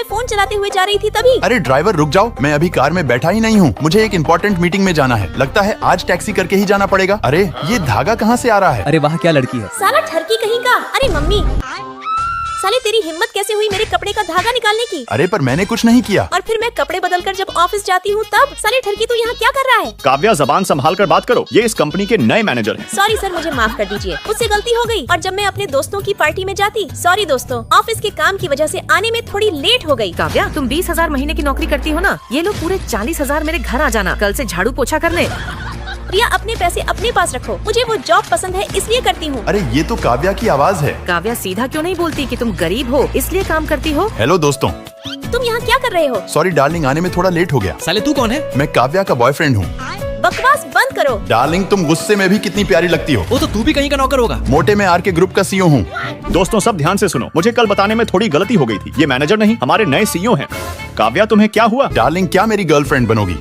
Phone चलाते हुए जा रही थी तभी। अरे ड्राइवर रुक जाओ, मैं अभी कार में बैठा ही नहीं हूँ, मुझे एक इम्पोर्टेंट मीटिंग में जाना है। लगता है आज टैक्सी करके ही जाना पड़ेगा। अरे ये धागा कहाँ से आ रहा है? अरे वहाँ क्या लड़की है? साला ठरकी कहीं का। अरे मम्मी, साले तेरी हिम्मत कैसे हुई मेरे कपड़े का धागा निकालने की? अरे पर मैंने कुछ नहीं किया। और फिर मैं कपड़े बदल कर जब ऑफिस जाती हूँ तब। साले ठरकी तू यहाँ क्या कर रहा है? काव्या, जबान संभाल कर बात करो, ये इस कंपनी के नए मैनेजर हैं। सॉरी सर, मुझे माफ कर दीजिए, मुझसे गलती हो गई। और जब मैं अपने दोस्तों की पार्टी में जाती, सॉरी दोस्तों, ऑफिस के काम की वजह से आने में थोड़ी लेट हो गई। काव्या, तुम 20,000 महीने की नौकरी करती हो ना, ये लो पूरे 40,000 मेरे घर आ जाना, कल से झाड़ू पोछा करने। प्रिया, अपने पैसे अपने पास रखो, मुझे वो जॉब पसंद है इसलिए करती हूँ। अरे ये तो काव्या की आवाज है। काव्या सीधा क्यों नहीं बोलती कि तुम गरीब हो इसलिए काम करती हो? हेलो दोस्तों। तुम यहाँ क्या कर रहे हो? सॉरी डार्लिंग, आने में थोड़ा लेट हो गया। साले तू कौन है? मैं काव्या का बॉयफ्रेंड हूँ। बकवास बंद करो। डार्लिंग, तुम गुस्से में भी कितनी प्यारी लगती हो। वो तो तू भी कहीं का नौकर होगा। मोटे में आर के ग्रुप का सीईओ हूँ। दोस्तों सब ध्यान से सुनो, मुझे कल बताने में थोड़ी गलती हो गई थी। ये मैनेजर नहीं, हमारे नए सीईओ हैं। काव्या, तुम्हें क्या हुआ? डार्लिंग, क्या मेरी गर्लफ्रेंड बनोगी?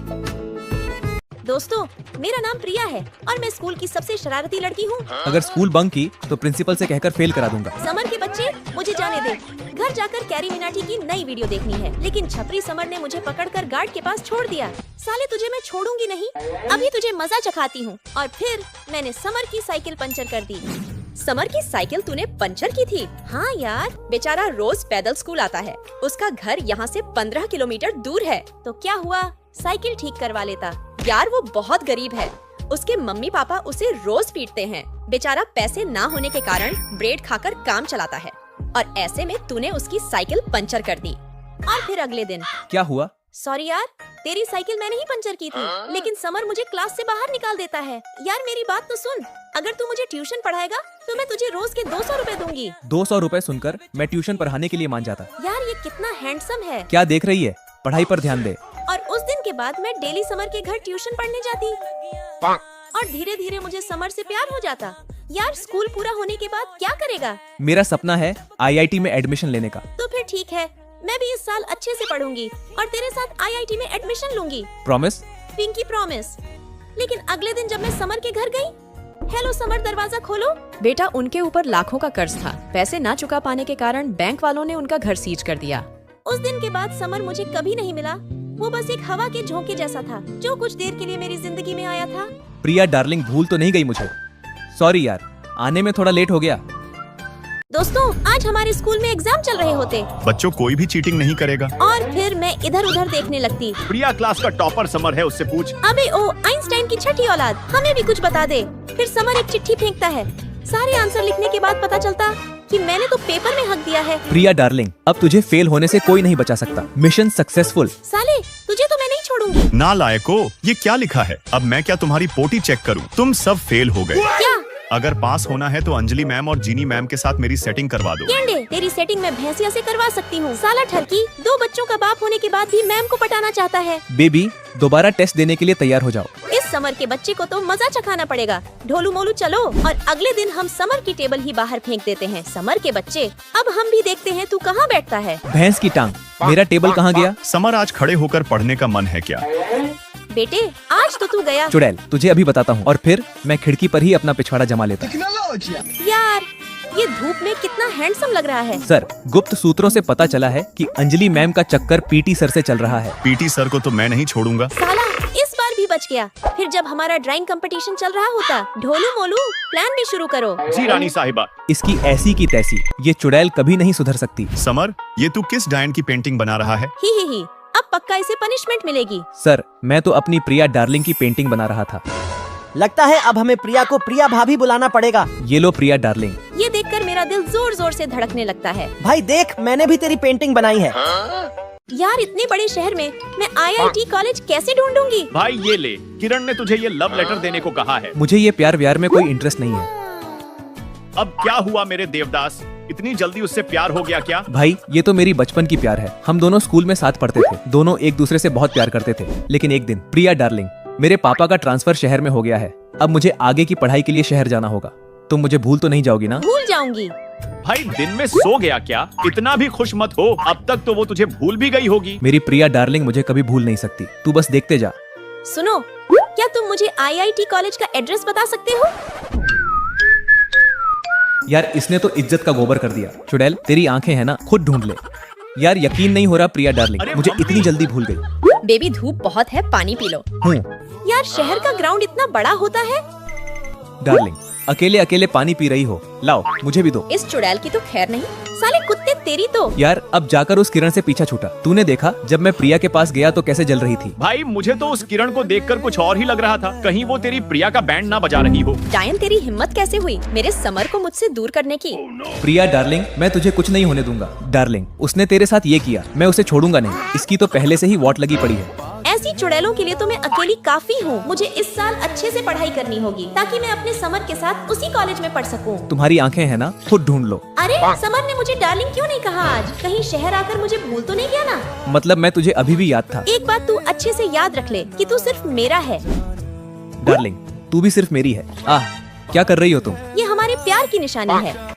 दोस्तों, मेरा नाम प्रिया है और मैं स्कूल की सबसे शरारती लड़की हूँ। अगर स्कूल बंक की तो प्रिंसिपल से कहकर फेल करा दूंगा। समर के बच्चे, मुझे जाने दे। घर जाकर कैरी मिनाटी की नई वीडियो देखनी है। लेकिन छपरी समर ने मुझे पकड़कर गार्ड के पास छोड़ दिया। साले, तुझे मैं छोड़ूंगी नहीं, अभी तुझे मजा चखाती हूँ। और फिर मैंने समर की साइकिल पंचर कर दी। समर की साइकिल तूने पंचर की थी? हाँ यार, बेचारा रोज पैदल स्कूल आता है। उसका घर यहाँ से 15 किलोमीटर दूर है। तो क्या हुआ, साइकिल ठीक करवा लेता। यार वो बहुत गरीब है, उसके मम्मी पापा उसे रोज पीटते हैं। बेचारा पैसे ना होने के कारण ब्रेड खाकर काम चलाता है। और ऐसे में तूने उसकी साइकिल पंचर कर दी। और फिर अगले दिन क्या हुआ? सॉरी यार, तेरी साइकिल मैंने ही पंचर की थी, लेकिन समर मुझे क्लास से बाहर निकाल देता है। यार मेरी बात तो सुन, अगर तू मुझे ट्यूशन पढ़ाएगा तो मैं तुझे रोज के 200 रुपए दूंगी। 200 रुपए सुनकर मैं ट्यूशन पढ़ाने के लिए मान जाता। यार ये कितना हैंडसम है। क्या देख रही है? पढ़ाई पर ध्यान दे। और उस दिन के बाद मैं डेली समर के घर ट्यूशन पढ़ने जाती। और धीरे धीरे मुझे समर से प्यार हो जाता। यार स्कूल पूरा होने के बाद क्या करेगा? मेरा सपना है IIT में एडमिशन लेने का। तो फिर ठीक है, मैं भी इस साल अच्छे से पढ़ूंगी और तेरे साथ IIT में एडमिशन लूंगी। प्रॉमिस? Pinky promise. लेकिन अगले दिन जब मैं समर के घर गई, हेलो समर, दरवाजा खोलो। बेटा, उनके ऊपर लाखों का कर्ज था। पैसे ना चुका पाने के कारण बैंक वालों ने उनका घर सीज कर दिया। उस दिन के बाद समर मुझे कभी नहीं मिला। वो बस एक हवा के झोंके जैसा था जो कुछ देर के लिए मेरी जिंदगी में आया था। प्रिया डार्लिंग, भूल तो नहीं गई मुझे? सॉरी यार, आने में थोड़ा लेट हो गया। दोस्तों, आज हमारे स्कूल में एग्जाम चल रहे होते। बच्चों, कोई भी चीटिंग नहीं करेगा। और फिर मैं इधर उधर देखने लगती। प्रिया क्लास का टॉपर समर है, उससे पूछ। अबे ओ आइंस्टाइन की छठी औलाद, हमें भी कुछ बता दे। फिर समर एक चिट्ठी फेंकता है। सारे आंसर लिखने के बाद पता चलता कि मैंने तो पेपर में हक दिया है। प्रिया डार्लिंग, अब तुझे फेल होने से कोई नहीं बचा सकता। Mission successful. साले, तुझे तो मैं नहीं छोड़ूंगी। नालायको, ये क्या लिखा है? अब मैं क्या तुम्हारी पोटी चेक करूं? तुम सब फेल हो गए। क्या? अगर पास होना है तो अंजलि मैम और जीनी मैम के साथ मेरी सेटिंग करवा दो। गेंडे, तेरी सेटिंग मैं भैंसिया से करवा सकती हूँ। साला ठरकी, 2 बच्चों का बाप होने के बाद भी मैम को पटाना चाहता है। बेबी, दोबारा टेस्ट देने के लिए तैयार हो जाओ। इस समर के बच्चे को तो मजा चखाना पड़ेगा। ढोलू मोलू चलो। और अगले दिन हम समर की टेबल ही बाहर फेंक देते हैं। समर के बच्चे, अब हम भी देखते हैं तू कहाँ बैठता है। भैंस की टांग, मेरा टेबल कहाँ गया? समर, आज खड़े होकर पढ़ने का मन है क्या? बेटे, आज तो तू गया। चुड़ैल, तुझे अभी बताता हूँ। और फिर मैं खिड़की पर ही अपना पिछवाड़ा जमा लेता। यार ये धूप में कितना हैंडसम लग रहा है। सर, गुप्त सूत्रों से पता चला है कि अंजलि मैम का चक्कर PT सर से चल रहा है। PT सर को तो मैं नहीं छोड़ूंगा। साला, इस बार भी बच गया। फिर जब हमारा ड्राइंग कंपटीशन चल रहा होता, ढोलू मोलू, प्लान भी शुरू करो। जी रानी साहिबा। इसकी ऐसी की तैसी, ये चुड़ैल कभी नहीं सुधर सकती। समर, ये तू किस डायन की पेंटिंग बना रहा है? ही, अब पक्का इसे पनिशमेंट मिलेगी। सर, मैं तो अपनी प्रिया डार्लिंग की पेंटिंग बना रहा था। लगता है अब हमें प्रिया को प्रिया भाभी बुलाना पड़ेगा। ये लो प्रिया डार्लिंग। ये देखकर मेरा दिल जोर जोर से धड़कने लगता है। भाई देख, मैंने भी तेरी पेंटिंग बनाई है। यार इतने बड़े शहर में मैं IIT कॉलेज कैसे ढूंढूंगी? भाई ये ले, किरण ने तुझे ये लव लेटर देने को कहा है। मुझे ये प्यार व्यार में कोई इंटरेस्ट नहीं है। अब क्या हुआ मेरे देवदास, इतनी जल्दी उससे प्यार हो गया क्या? भाई, ये तो मेरी बचपन की प्यार है। हम दोनों स्कूल में साथ पढ़ते थे। दोनों एक दूसरे से बहुत प्यार करते थे। लेकिन एक दिन, प्रिया डार्लिंग, मेरे पापा का ट्रांसफर शहर में हो गया है। अब मुझे आगे की पढ़ाई के लिए शहर जाना होगा। तुम मुझे भूल तो नहीं जाओगी ना? भूल जाऊंगी। भाई दिन में सो गया क्या? इतना भी खुश मत हो, अब तक तो वो तुझे भूल भी गई होगी। मेरी प्रिया डार्लिंग मुझे कभी भूल नहीं सकती। तू बस देखते जा। सुनो, क्या तुम मुझे IIT कॉलेज का एड्रेस बता सकते हो? यार, इसने तो इज्जत का गोबर कर दिया। चुड़ैल, तेरी आंखें हैं ना, खुद ढूंढ ले। यार यकीन नहीं हो रहा प्रिया डार्लिंग, मुझे इतनी जल्दी भूल गई। बेबी धूप बहुत है, पानी पी लो। यार शहर का ग्राउंड इतना बड़ा होता है। डार्लिंग अकेले अकेले पानी पी रही हो, लाओ मुझे भी दो। इस चुड़ैल की तो खैर नहीं। साले कुत्ते तेरी तो। यार अब जाकर उस किरण से पीछा छूटा। तूने देखा जब मैं प्रिया के पास गया तो कैसे जल रही थी। भाई मुझे तो उस किरण को देखकर कुछ और ही लग रहा था, कहीं वो तेरी प्रिया का बैंड ना बजा रही हो। डायन तेरी हिम्मत कैसे हुई मेरे समर को मुझसे दूर करने की? प्रिया डार्लिंग मैं तुझे कुछ नहीं होने दूंगा। डार्लिंग उसने तेरे साथ ये किया, मैं उसे छोड़ूंगा नहीं। इसकी तो पहले से ही वॉट लगी पड़ी है। ऐसी चुड़ैलों के लिए तो मैं अकेली काफी हूँ। मुझे इस साल अच्छे से पढ़ाई करनी होगी ताकि मैं अपने समर के साथ उसी कॉलेज में पढ़ सकूँ। तुम्हारी आंखें हैं ना, खुद ढूंढ लो। अरे समर ने मुझे डार्लिंग क्यों नहीं कहा आज? कहीं शहर आकर मुझे भूल तो नहीं गया ना? मतलब मैं तुझे अभी भी याद था। एक बात तू अच्छे से याद रख ले कि तू सिर्फ मेरा है। डार्लिंग तू भी सिर्फ मेरी है। आह क्या कर रही हो तुम? ये हमारे प्यार की निशानी है।